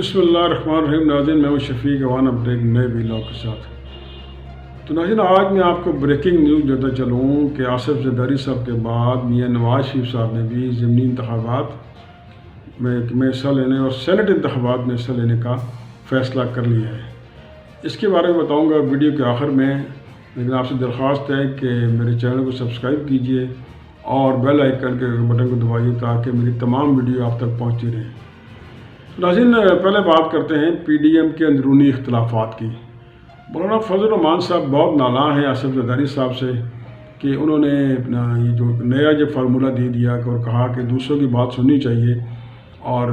بسم اللہ الرحمن الرحیم۔ ناظرین، میں ہوں شفیق اوان اپنے ایک نئے ویلاگ کے ساتھ۔ تو ناظرین، آج میں آپ کو بریکنگ نیوز دیتا چلوں کہ آصف زرداری صاحب کے بعد میاں نواز شریف صاحب نے بھی ضمنی انتخابات میں حصہ لینے اور سینٹ انتخابات میں حصہ لینے کا فیصلہ کر لیا ہے۔ اس کے بارے میں بتاؤں گا ویڈیو کے آخر میں، لیکن آپ سے درخواست ہے کہ میرے چینل کو سبسکرائب کیجئے اور بیل آئیکن کے بٹن کو دبائیے تاکہ میری تمام ویڈیو آپ تک پہنچتی رہیں۔ ناظرین، پہلے بات کرتے ہیں پی ڈی ایم کے اندرونی اختلافات کی۔ مولانا فضل الرحمان صاحب بہت نالاں ہیں آصف زرداری صاحب سے کہ انہوں نے اپنا یہ جو نیا فارمولہ دے دیا اور کہا کہ دوسروں کی بات سننی چاہیے، اور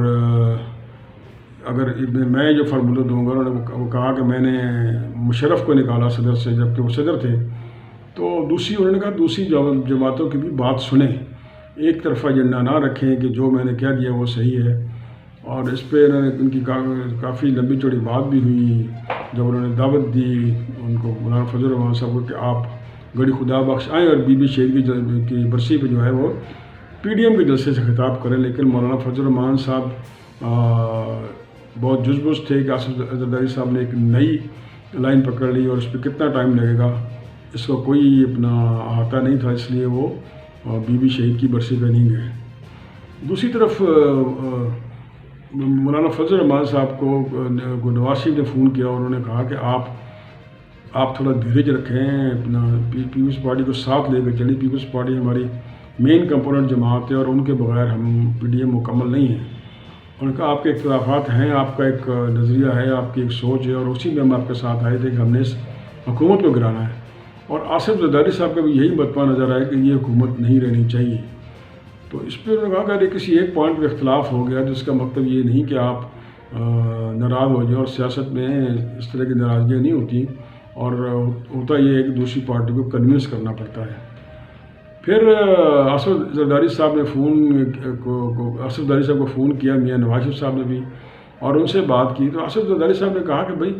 اگر میں جو فارمولہ دوں گا، انہوں نے وہ کہا کہ میں نے مشرف کو نکالا صدر سے جبکہ وہ صدر تھے، تو انہوں نے کہا دوسری جماعتوں کی بھی بات سنیں، ایک طرفہ ایجنڈا نہ رکھیں کہ جو میں نے کہہ دیا وہ صحیح ہے۔ اور اس پہ ان کی کافی لمبی چوڑی بات بھی ہوئی جب انہوں نے دعوت دی ان کو، مولانا فضل الرحمان صاحب کو، کہ آپ گڑی خدا بخش آئیں اور بی بی شہید کی برسی پہ جو ہے وہ پی ڈی ایم کے جلسے سے خطاب کریں۔ لیکن مولانا فضل الرحمان صاحب بہت جزبوز تھے کہ آصف زرداری صاحب نے ایک نئی لائن پکڑ لی اور اس پہ کتنا ٹائم لگے گا اس کو کوئی اپنا احاطہ نہیں تھا، اس لیے وہ بی بی شہید کی برسی پہ نہیں گئے۔ دوسری طرف مولانا فضل الرحمان صاحب کو نواز شریف نے فون کیا اور انہوں نے کہا کہ آپ تھوڑا دھیرج رکھیں، اپنا پیپلز پارٹی کو ساتھ لے کر چلیں۔ پیپلز پارٹی ہماری مین کمپوننٹ جماعت ہے اور ان کے بغیر ہم پی ڈی ایم مکمل نہیں ہیں۔ انہوں نے کہا آپ کے اختلافات ہیں، آپ کا ایک نظریہ ہے، آپ کی ایک سوچ ہے، اور اسی میں ہم آپ کے ساتھ آئے تھے کہ ہم نے اس حکومت کو گرانا ہے۔ اور آصف زرداری صاحب کا بھی یہی مطمع نظر آیا کہ یہ حکومت نہیں رہنی چاہیے۔ تو اس پہ انہوں نے کہا کہ اگر کسی ایک پوائنٹ پہ اختلاف ہو گیا تو اس کا مطلب یہ نہیں کہ آپ ناراض ہو جائیں، اور سیاست میں اس طرح کی ناراضگیاں نہیں ہوتی، اور ہوتا یہ ہے کہ دوسری پارٹی کو کنونس کرنا پڑتا ہے۔ پھر آصف زرداری صاحب کو فون کیا میاں نواز شریف صاحب نے بھی، اور ان سے بات کی۔ تو آصف زرداری صاحب نے کہا کہ بھائی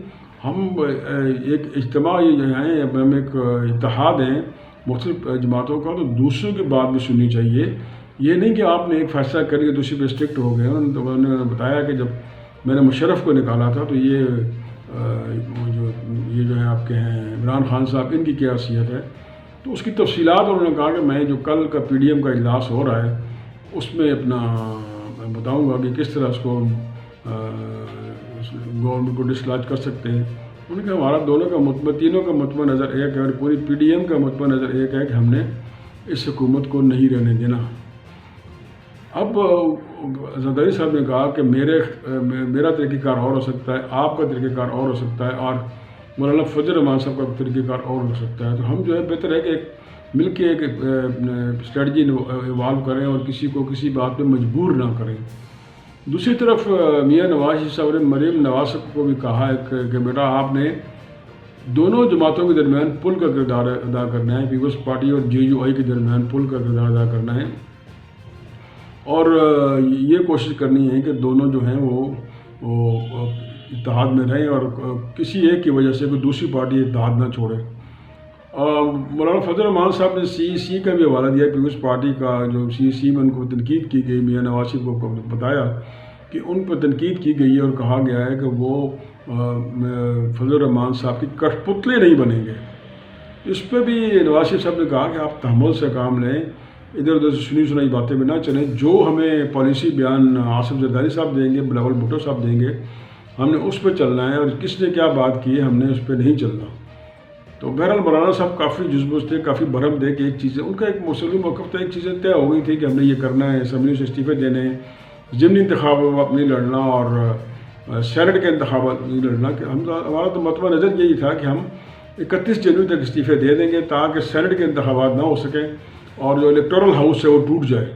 ہم ایک اجتماع جو ہیں، ہم ایک اتحاد ہیں مختلف جماعتوں کا، تو دوسروں کی بات بھی سننی چاہیے۔ یہ نہیں کہ آپ نے ایک فیصلہ کر کے دوسری پہ اسٹرکٹ ہو گئے۔ انہوں نے بتایا کہ جب میں نے مشرف کو نکالا تھا تو یہ جو ہیں آپ کے ہیں عمران خان صاحب، ان کی کیا حیثیت ہے، تو اس کی تفصیلات انہوں نے کہا کہ میں جو کل کا پی ڈی ایم کا اجلاس ہو رہا ہے اس میں میں بتاؤں گا کہ کس طرح اس کو گورنمنٹ کو ڈسلاج کر سکتے ہیں۔ انہوں نے کہا ہمارا دونوں کا تینوں کا مطمع نظر ایک ہے، اور پوری پی ڈی ایم کا مطمع نظر ایک ہے کہ ہم نے اس حکومت کو نہیں رہنے دینا۔ اب زرداری صاحب نے کہا کہ میرا طریقہ کار اور ہو سکتا ہے، آپ کا طریقہ کار اور ہو سکتا ہے، اور مولانا فضل الرحمان صاحب کا طریقہ کار اور ہو سکتا ہے۔ تو ہم جو ہے بہتر ہے کہ مل کے ایک اسٹریٹجی ایوالو کریں اور کسی کو کسی بات پہ مجبور نہ کریں۔ دوسری طرف میاں نواز شریف صاحب نے مریم نواز صاحب کو بھی کہا ہے کہ بیٹا آپ نے دونوں جماعتوں کے درمیان پل کا کردار ادا کرنا ہے، پیپلز پارٹی اور جے یو آئی کے درمیان پل کا کردار ادا کرنا ہے، اور یہ کوشش کرنی ہے کہ دونوں جو ہیں وہ اتحاد میں رہیں اور کسی ایک کی وجہ سے کوئی دوسری پارٹی اتحاد نہ چھوڑے۔ مولانا فضل الرحمان صاحب نے سی کا بھی حوالہ دیا، پیپلز پارٹی کا جو سی میں ان کو تنقید کی گئی، میاں نواز شریف کو بتایا کہ ان پر تنقید کی گئی ہے اور کہا گیا ہے کہ وہ فضل الرحمان صاحب کی کٹھ پتلے نہیں بنیں گے۔ اس پہ بھی نواز شریف صاحب نے کہا کہ آپ تحمل سے کام لیں، ادھر ادھر سے سنی سنائی باتیں میں نہ چلیں، جو ہمیں پالیسی بیان آصف زرداری صاحب دیں گے، بلاول بھٹو صاحب دیں گے، ہم نے اس پہ چلنا ہے، اور کس نے کیا بات کی ہے ہم نے اس پہ نہیں چلنا۔ تو بہرحال مولانا صاحب کافی جزبوز تھے، کافی برہم تھے کہ ایک چیزیں ان کا ایک مسلم موقف تھا، ایک چیزیں طے ہو گئی تھی کہ ہم نے یہ کرنا ہے، اسمبلی سے استعفے دینے ہیں، ضمنی انتخابات نہیں لڑنا اور سینٹ کے انتخابات نہیں لڑنا۔ کہ ہمارا تو مطمع نظر یہی تھا کہ ہم 31 جنوری تک استعفے دے دیں گے تاکہ سینٹ کے انتخابات نہ ہو سکیں اور جو الیکٹورل ہاؤس ہے وہ ٹوٹ جائے۔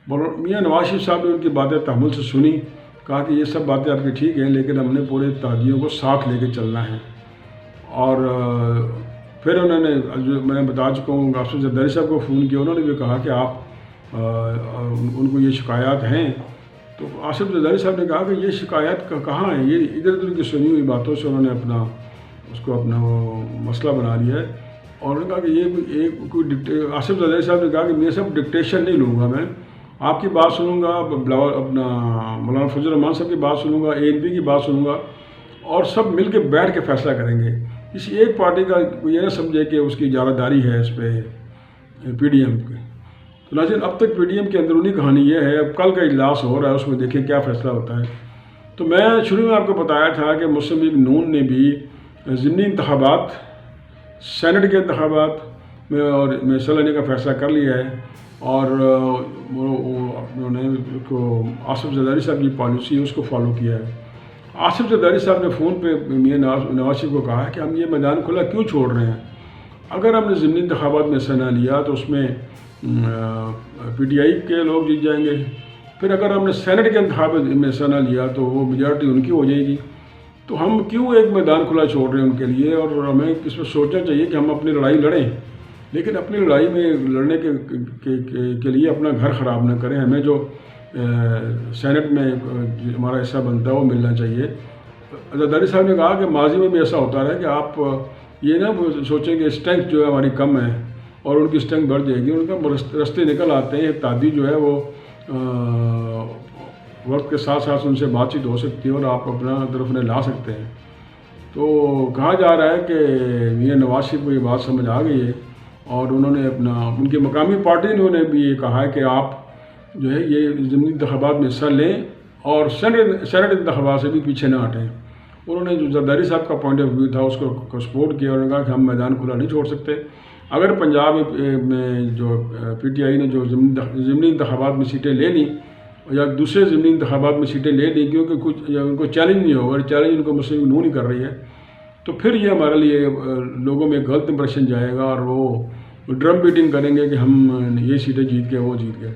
میاں نواز شریف صاحب نے ان کی باتیں تحمل سے سنی، کہا کہ یہ سب باتیں آپ کی ٹھیک ہیں لیکن ہم نے پورے اتحادیوں کو ساتھ لے کے چلنا ہے۔ اور پھر انہوں نے جو میں بتا چکا ہوں آصف زرداری صاحب کو فون کیا، انہوں نے بھی کہا کہ آپ ان کو یہ شکایات ہیں۔ تو آصف زرداری صاحب نے کہا کہ یہ شکایات کہاں ہیں، یہ ادھر ادھر کی سنی ہوئی باتوں سے انہوں نے اس کو اپنا مسئلہ بنا لیا ہے۔ اور انہوں نے کہا کہ یہ آصف زرداری صاحب نے کہا کہ میں سب ڈکٹیشن نہیں لوں گا میں، آپ کی بات سنوں گا، اپنا مولانا فضل الرحمان صاحب کی بات سنوں گا، ANP کی بات سنوں گا، اور سب مل کے بیٹھ کے فیصلہ کریں گے. کسی ایک پارٹی کا یہ نہ سمجھے کہ اس کی اجارہ داری ہے اس پہ PDM کی. تو ناظرین، اب تک PDM کے اندرونی کہانی یہ ہے. اب کل کا اجلاس ہو رہا ہے، اس میں دیکھیں کیا فیصلہ ہوتا ہے. تو میں شروع میں آپ کو بتایا تھا کہ مسلم لیگ نون نے بھی ضمنی انتخابات، سینٹ کے انتخابات میں اور حصہ لینے کا فیصلہ کر لیا ہے. اور انہوں نے آصف زرداری صاحب کی پالیسی ہے اس کو فالو کیا ہے. آصف زرداری صاحب نے فون پہ میاں نواز شریف کو کہا کہ ہم یہ میدان کھلا کیوں چھوڑ رہے ہیں؟ اگر ہم نے ضمنی انتخابات میں حصہ نہ لیا تو اس میں PTI کے لوگ جیت جائیں گے. پھر اگر ہم نے سینٹ کے انتخابات میں حصہ نہ لیا تو وہ میجارٹی ان کی ہو جائے گی. تو ہم کیوں ایک میدان کھلا چھوڑ رہے ہیں ان کے لیے؟ اور ہمیں اس میں سوچنا چاہیے کہ ہم اپنی لڑائی لڑیں، لیکن اپنی لڑائی میں لڑنے کے لیے اپنا گھر خراب نہ کریں. ہمیں جو سینٹ میں ہمارا حصہ بنتا ہے وہ ملنا چاہیے. زرداری صاحب نے کہا کہ ماضی میں بھی ایسا ہوتا رہا کہ آپ یہ نہ سوچیں کہ اسٹرینتھ جو ہے ہماری کم ہے اور ان کی اسٹرینتھ بڑھ جائے گی. ان کا رستے نکل آتے ہیں. اتحادی جو ہے وہ وقت کے ساتھ ساتھ ان سے بات چیت ہو سکتی ہے اور آپ اپنا طرف انہیں لا سکتے ہیں. تو کہا جا رہا ہے کہ میاں نواز شریف کو یہ بات سمجھ آ گئی ہے اور انہوں نے ان کی مقامی پارٹی نے بھی یہ کہا ہے کہ آپ جو ہے یہ ضمنی انتخابات میں حصہ لیں اور سینٹ انتخابات سے بھی پیچھے نہ ہٹیں. انہوں نے جو زرداری صاحب کا پوائنٹ آف ویو تھا اس کو سپورٹ کیا اور انہوں نے کہا کہ ہم میدان کھلا نہیں چھوڑ سکتے. اگر پنجاب میں جو PTI نے جو ضمنی انتخابات میں سیٹیں لے لیں یا دوسرے ضمنی انتخابات میں سیٹیں لے لیں کیونکہ کچھ ان کو چیلنج نہیں ہوگا، چیلنج ان کو مسلم لیگ نون ہی کر رہی ہے، تو پھر یہ ہمارے لیے لوگوں میں غلط امپریشن جائے گا اور وہ ڈرم بیٹنگ کریں گے کہ ہم یہ سیٹیں جیت گئے وہ جیت گئے.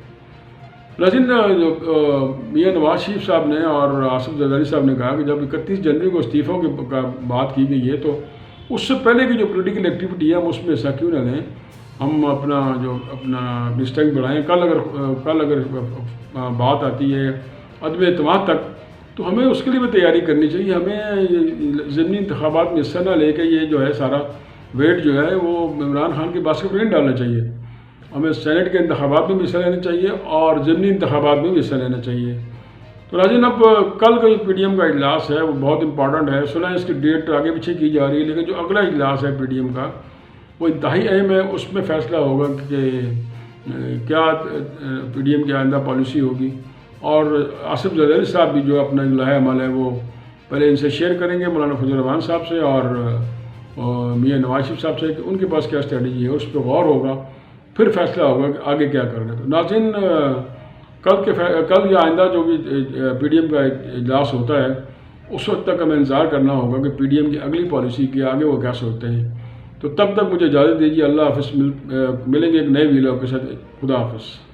لیکن میاں نواز شریف صاحب نے اور آصف زرداری صاحب نے کہا کہ جب 31 جنوری کو استعفوں کی بات کی گئی ہے تو اس سے پہلے کی جو پولیٹیکل ایکٹیویٹی ہے ہم اس میں حصہ کیوں نہ لیں. ہم اپنا اسٹرینتھ بڑھائیں. کل اگر بات آتی ہے عدم اعتماد تک تو ہمیں اس کے لیے بھی تیاری کرنی چاہیے. ہمیں ضمنی انتخابات میں حصہ نہ لے کے یہ جو ہے سارا ویٹ جو ہے وہ عمران خان کے باسکٹ میں نہیں ڈالنا چاہیے. ہمیں سینٹ کے انتخابات میں بھی حصہ لینا چاہیے اور ضمنی انتخابات میں بھی حصہ لینا چاہیے. تو ناظرین، اب کل کا جو PDM کا اجلاس ہے وہ بہت امپورٹنٹ ہے. سنا اس کی ڈیٹ آگے پیچھے کی جا رہی ہے، لیکن جو اگلا اجلاس ہے PDM کا وہ انتہائی اہم ہے. اس میں فیصلہ ہوگا کہ کیا PDM کی آئندہ پالیسی ہوگی. اور آصف زرداری صاحب بھی جو اپنا لائحہ عمل ہے وہ پہلے ان سے شیئر کریں گے، مولانا فضل الرحمان صاحب سے اور میاں نواز شریف صاحب سے، کہ ان کے پاس کیا اسٹریٹجی ہے. اس پہ غور ہوگا، پھر فیصلہ ہوگا کہ آگے کیا کرنا ہے. تو ناظرین، کل یا آئندہ جو بھی PDM کا اجلاس ہوتا ہے اس وقت تک ہمیں انتظار کرنا ہوگا کہ PDM کی اگلی پالیسی کی آگے وہ کیا سوچتے ہیں. تو تب تک مجھے اجازت دیجیے. اللہ حافظ. ملیں گے ایک نئے ویڈیو کے ساتھ. خدا حافظ.